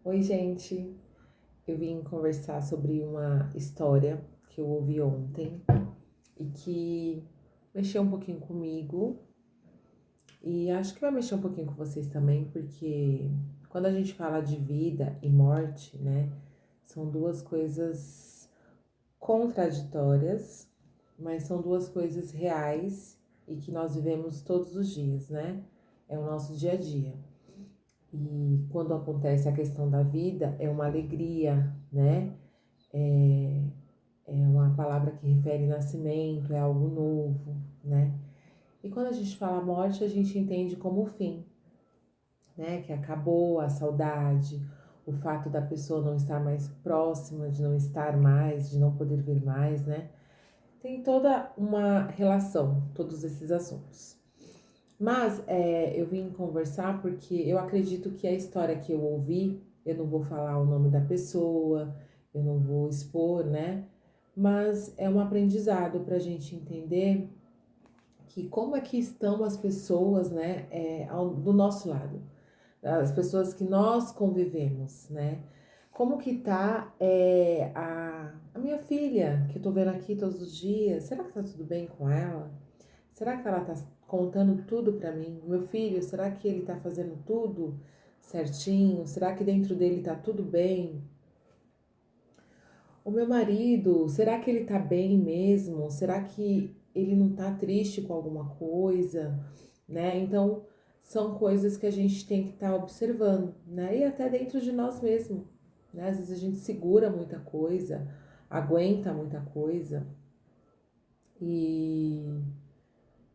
Oi, gente. Eu vim conversar sobre uma história que eu ouvi ontem e que mexeu um pouquinho comigo e acho que vai mexer um pouquinho com vocês também, porque quando a gente fala de vida e morte, né, são duas coisas contraditórias, mas são duas coisas reais e que nós vivemos todos os dias, né? É o nosso dia a dia. E quando acontece a questão da vida, é uma alegria, né? É, é uma palavra que refere nascimento, é algo novo, né? E quando a gente fala morte, a gente entende como o fim, né? Que acabou a saudade, o fato da pessoa não estar mais próxima, de não estar mais, de não poder ver mais, né? Tem toda uma relação, todos esses assuntos. Mas eu vim conversar porque eu acredito que a história que eu ouvi, eu não vou falar o nome da pessoa, eu não vou expor, né? Mas é um aprendizado para a gente entender que como é que estão as pessoas, né, do nosso lado, as pessoas que nós convivemos, né? Como que tá a minha filha, que eu tô vendo aqui todos os dias, será que tá tudo bem com ela? Será que ela tá contando tudo pra mim? Meu filho, será que ele tá fazendo tudo certinho? Será que dentro dele tá tudo bem? O meu marido, será que ele tá bem mesmo? Será que ele não tá triste com alguma coisa, né? Então, são coisas que a gente tem que estar observando, né? E até dentro de nós mesmos, né? Às vezes a gente segura muita coisa, aguenta muita coisa e,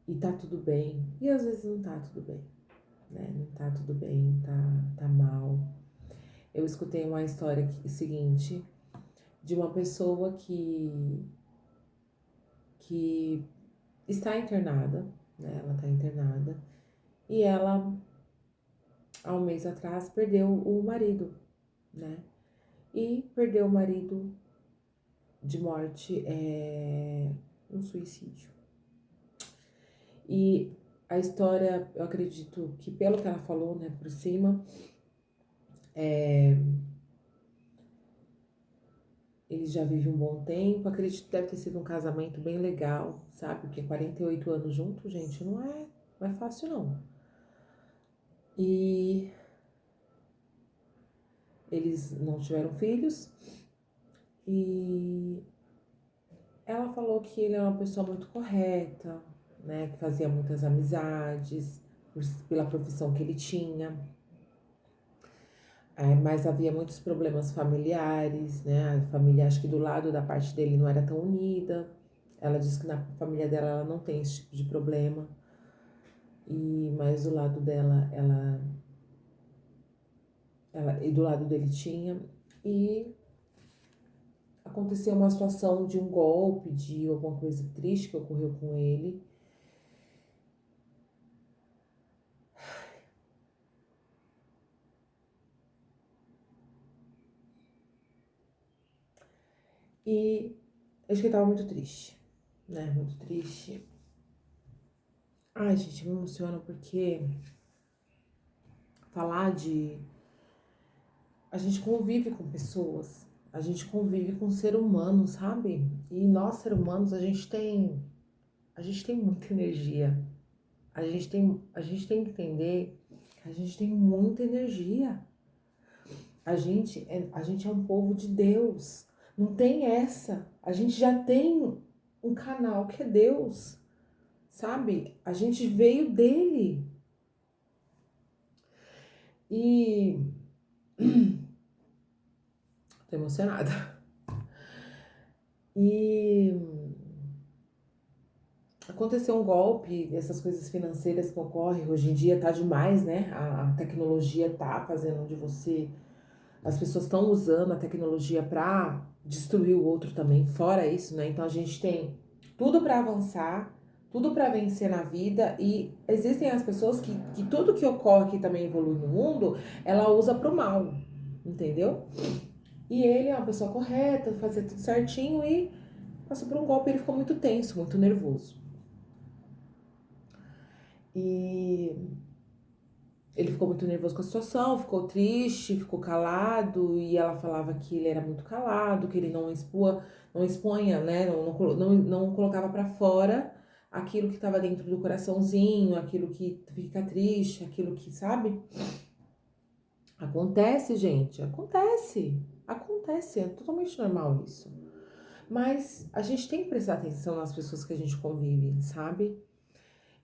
e tá tudo bem. E às vezes não tá tudo bem, né? Não tá tudo bem, tá mal. Eu escutei uma história seguinte de uma pessoa que está internada, né? Ela está internada e ela, há um mês atrás, perdeu o marido, né? E perdeu o marido de morte, um suicídio. E a história, eu acredito que pelo que ela falou, né, por cima, ele já vive um bom tempo, acredito que deve ter sido um casamento bem legal, sabe? Porque 48 anos juntos, gente, não é fácil não. E eles não tiveram filhos e ela falou que ele é uma pessoa muito correta, né? Que fazia muitas amizades pela profissão que ele tinha. Mas havia muitos problemas familiares, né? A família, acho que do lado da parte dele não era tão unida. Ela disse que na família dela ela não tem esse tipo de problema. Mas do lado dela, e do lado dele tinha. E aconteceu uma situação de um golpe, de alguma coisa triste que ocorreu com ele. E acho que ele tava muito triste, né? Muito triste. Ai, gente, me emociona porque falar de. A gente convive com pessoas, a gente convive com ser humano, sabe? E nós, ser humanos, a gente tem muita energia. A gente tem que entender que a gente tem muita energia. A gente é um povo de Deus. Não tem essa. A gente já tem um canal que é Deus, sabe? A gente veio dele. E tô emocionada. E aconteceu um golpe, essas coisas financeiras que ocorrem hoje em dia tá demais, né? A tecnologia tá fazendo de você. As pessoas estão usando a tecnologia para destruir o outro também, fora isso, né? Então a gente tem tudo para avançar, tudo para vencer na vida e existem as pessoas que tudo que ocorre que também evolui no mundo, ela usa pro mal, entendeu? E ele é uma pessoa correta, fazia tudo certinho e passou por um golpe, ele ficou muito tenso, muito nervoso. E ele ficou muito nervoso com a situação, ficou triste, ficou calado, e ela falava que ele era muito calado, que ele não expunha, né? Não colocava pra fora aquilo que estava dentro do coraçãozinho, aquilo que fica triste, aquilo que, sabe? Acontece, gente, acontece. Acontece, é totalmente normal isso. Mas a gente tem que prestar atenção nas pessoas que a gente convive, sabe?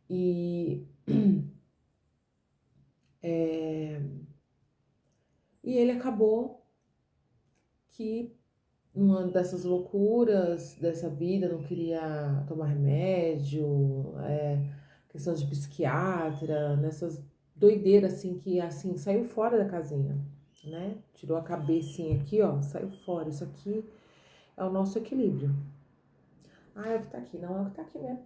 E, e ele acabou que numa dessas loucuras dessa vida, não queria tomar remédio, questão de psiquiatra, nessas doideiras assim que assim saiu fora da casinha, né? Tirou a cabecinha aqui, ó, saiu fora. Isso aqui é o nosso equilíbrio. Ah, é o que tá aqui, não é o que tá aqui mesmo.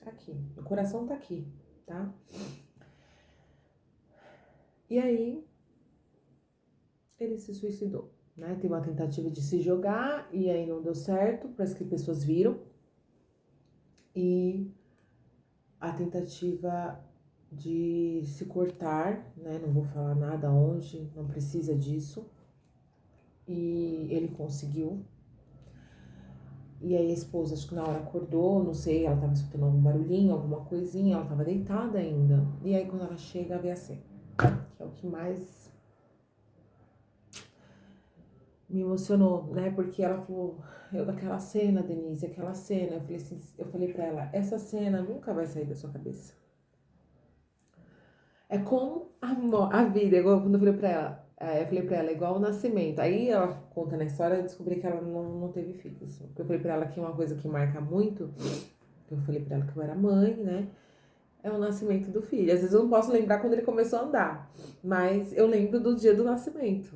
Tá aqui, o coração tá aqui, tá? E aí ele se suicidou, né? Teve uma tentativa de se jogar e aí não deu certo, parece que pessoas viram. E a tentativa de se cortar, né? Não vou falar nada onde, não precisa disso. E ele conseguiu. E aí a esposa, acho que na hora acordou, não sei, ela tava escutando algum barulhinho, alguma coisinha, ela tava deitada ainda. E aí quando ela chega, vê a cena, que é o que mais me emocionou, né? Porque ela falou, eu daquela cena, Denise, aquela cena, eu falei assim, eu falei pra ela, essa cena nunca vai sair da sua cabeça. É como a vida, igual quando eu falei pra ela, eu falei pra ela, igual o nascimento. Aí ela conta na história, eu descobri que ela não teve filhos. Porque eu falei pra ela que uma coisa que marca muito, eu falei pra ela que eu era mãe, né? É o nascimento do filho. Às vezes eu não posso lembrar quando ele começou a andar, mas eu lembro do dia do nascimento.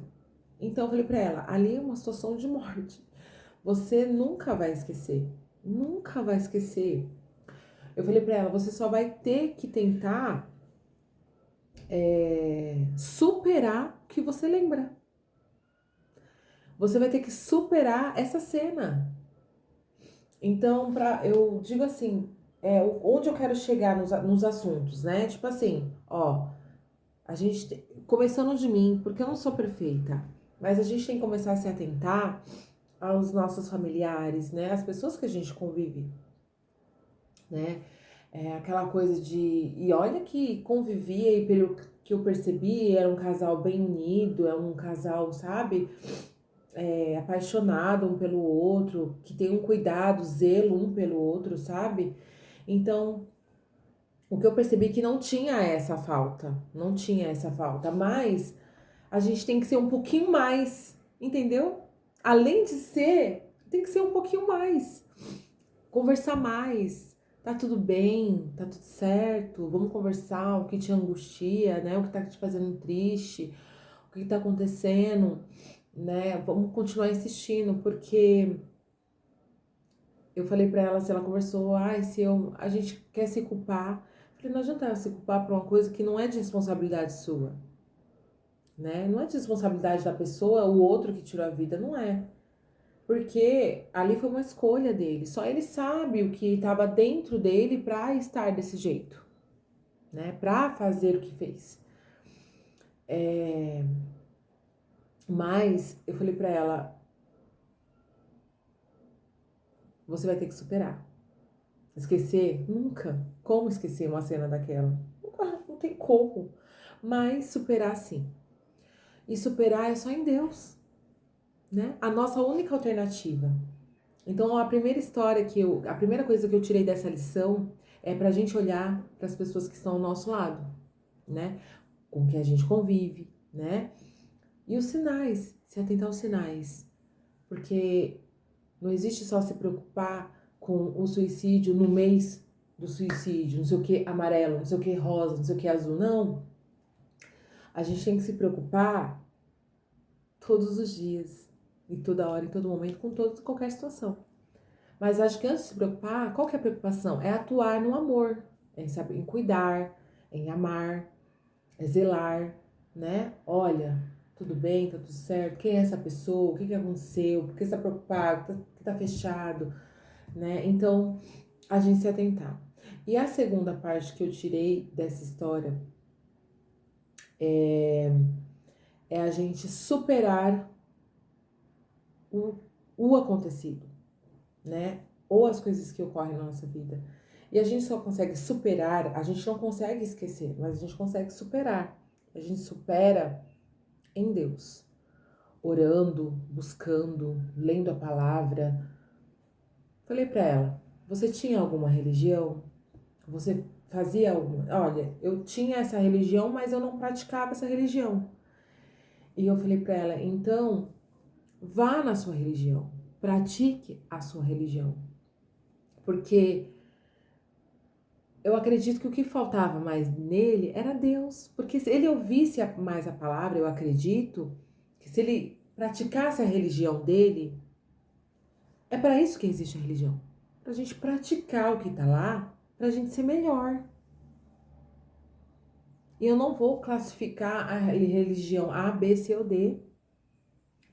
Então eu falei pra ela, ali é uma situação de morte. Você nunca vai esquecer. Nunca vai esquecer. Eu falei pra ela, você só vai ter que tentar superar o que você lembra. Você vai ter que superar essa cena. Então, eu digo assim, onde eu quero chegar nos assuntos, né? Tipo assim, ó, começando de mim, porque eu não sou perfeita, mas a gente tem que começar a se atentar aos nossos familiares, né? As pessoas que a gente convive, né? Aquela coisa de. E olha que convivia e pelo que eu percebi, era um casal bem unido, é um casal, sabe? Apaixonado um pelo outro, que tem um cuidado, zelo um pelo outro, sabe? Então, o que eu percebi é que não tinha essa falta, não tinha essa falta, mas a gente tem que ser um pouquinho mais, entendeu? Além de ser, tem que ser um pouquinho mais, conversar mais. Tá tudo bem, tá tudo certo, vamos conversar o que te angustia, né? O que tá te fazendo triste, o que tá acontecendo, né? Vamos continuar insistindo, porque eu falei pra ela, se ela conversou, a gente quer se culpar. Eu falei, não adianta se culpar por uma coisa que não é de responsabilidade sua, né? Não é de responsabilidade da pessoa, o outro que tirou a vida, não é. Porque ali foi uma escolha dele, só ele sabe o que estava dentro dele pra estar desse jeito, né? Pra fazer o que fez. Mas eu falei pra ela, você vai ter que superar. Esquecer? Nunca. Como esquecer uma cena daquela? Nunca, não tem como. Mas superar sim. E superar é só em Deus, né? A nossa única alternativa. Então, a primeira coisa que eu tirei dessa lição é pra gente olhar para as pessoas que estão ao nosso lado, né? Com quem a gente convive, né? E os sinais, se atentar aos sinais. Porque não existe só se preocupar com o suicídio no mês do suicídio, não sei o que amarelo, não sei o que rosa, não sei o que azul, não. A gente tem que se preocupar todos os dias, e toda hora, em todo momento, com qualquer situação. Mas acho que antes de se preocupar, qual que é a preocupação? É atuar no amor, em cuidar, em amar, é zelar, né? Olha, tudo bem, tá tudo certo, quem é essa pessoa, o que aconteceu, por que você tá preocupado, por que tá fechado, né? Então, a gente se atentar. E a segunda parte que eu tirei dessa história É a gente superar o acontecido, né? Ou as coisas que ocorrem na nossa vida. E a gente só consegue superar, a gente não consegue esquecer, mas a gente consegue superar. A gente supera em Deus, orando, buscando, lendo a palavra. Falei para ela: você tinha alguma religião? Você fazia alguma? Olha, eu tinha essa religião, mas eu não praticava essa religião. E eu falei para ela: então, vá na sua religião, pratique a sua religião. Porque eu acredito que o que faltava mais nele era Deus. Porque se ele ouvisse mais a palavra, eu acredito que se ele praticasse a religião dele, é para isso que existe a religião. Pra gente praticar o que tá lá, pra gente ser melhor. E eu não vou classificar a religião A, B, C ou D,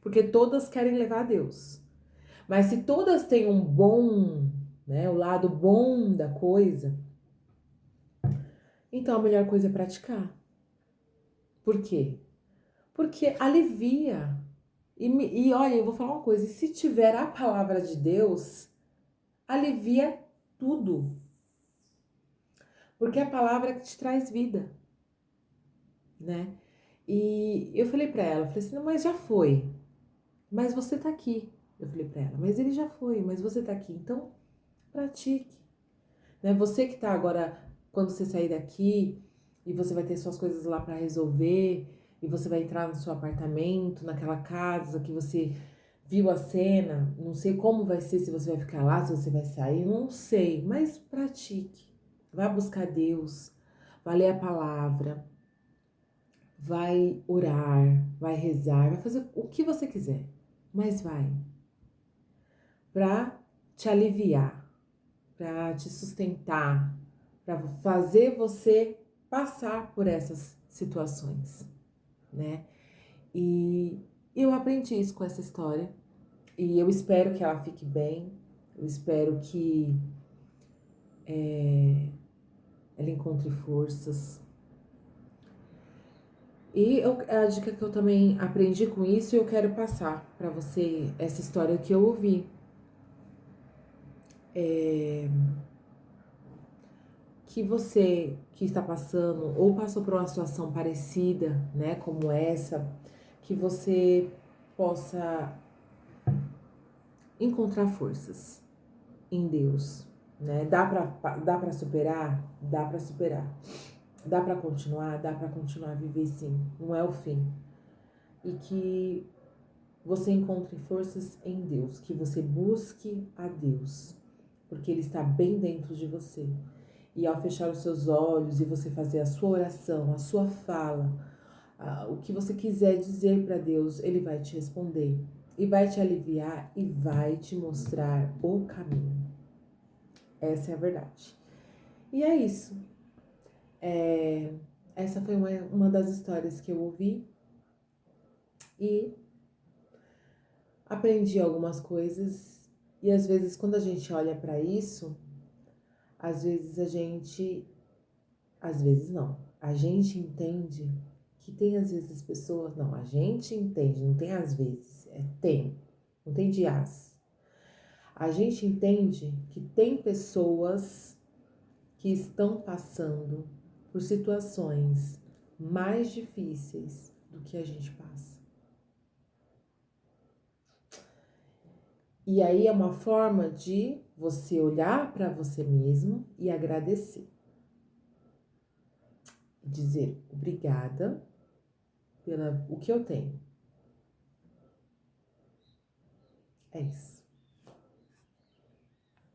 porque todas querem levar a Deus. Mas se todas têm um bom, né, o lado bom da coisa, então a melhor coisa é praticar. Por quê? Porque alivia. E olha, eu vou falar uma coisa: se tiver a palavra de Deus, alivia tudo. Porque é a palavra que te traz vida, né? E eu falei pra ela, falei assim: não, mas já foi. Mas você tá aqui. Eu falei pra ela: mas ele já foi, mas você tá aqui. Então, pratique. Né? Você que tá agora, quando você sair daqui e você vai ter suas coisas lá para resolver e você vai entrar no seu apartamento, naquela casa que você viu a cena, não sei como vai ser, se você vai ficar lá, se você vai sair, não sei, mas pratique. Vá buscar Deus, vai ler a palavra, vai orar, vai rezar, vai fazer o que você quiser, mas vai para te aliviar, para te sustentar, para fazer você passar por essas situações, né? E eu aprendi isso com essa história e eu espero que ela fique bem, eu espero que ela encontre forças. E a dica que eu também aprendi com isso, eu quero passar para você essa história que eu ouvi. Que você que está passando ou passou por uma situação parecida, né, como essa, que você possa encontrar forças em Deus, né? Dá para superar? Dá para superar. Dá para continuar? Dá para continuar a viver, sim. Não é o fim. E que você encontre forças em Deus, que você busque a Deus, porque Ele está bem dentro de você. E ao fechar os seus olhos e você fazer a sua oração, a sua fala, o que você quiser dizer para Deus, Ele vai te responder. E vai te aliviar e vai te mostrar o caminho. Essa é a verdade. E é isso. Essa foi uma das histórias que eu ouvi. E aprendi algumas coisas. E às vezes, quando a gente olha para isso, às vezes a gente. Às vezes não. A gente entende que tem às vezes pessoas. Não, a gente entende, não tem às vezes. Tem. Não tem de as. A gente entende que tem pessoas que estão passando por situações mais difíceis do que a gente passa. E aí é uma forma de você olhar para você mesmo e agradecer. Dizer obrigada pelo o que eu tenho. É isso.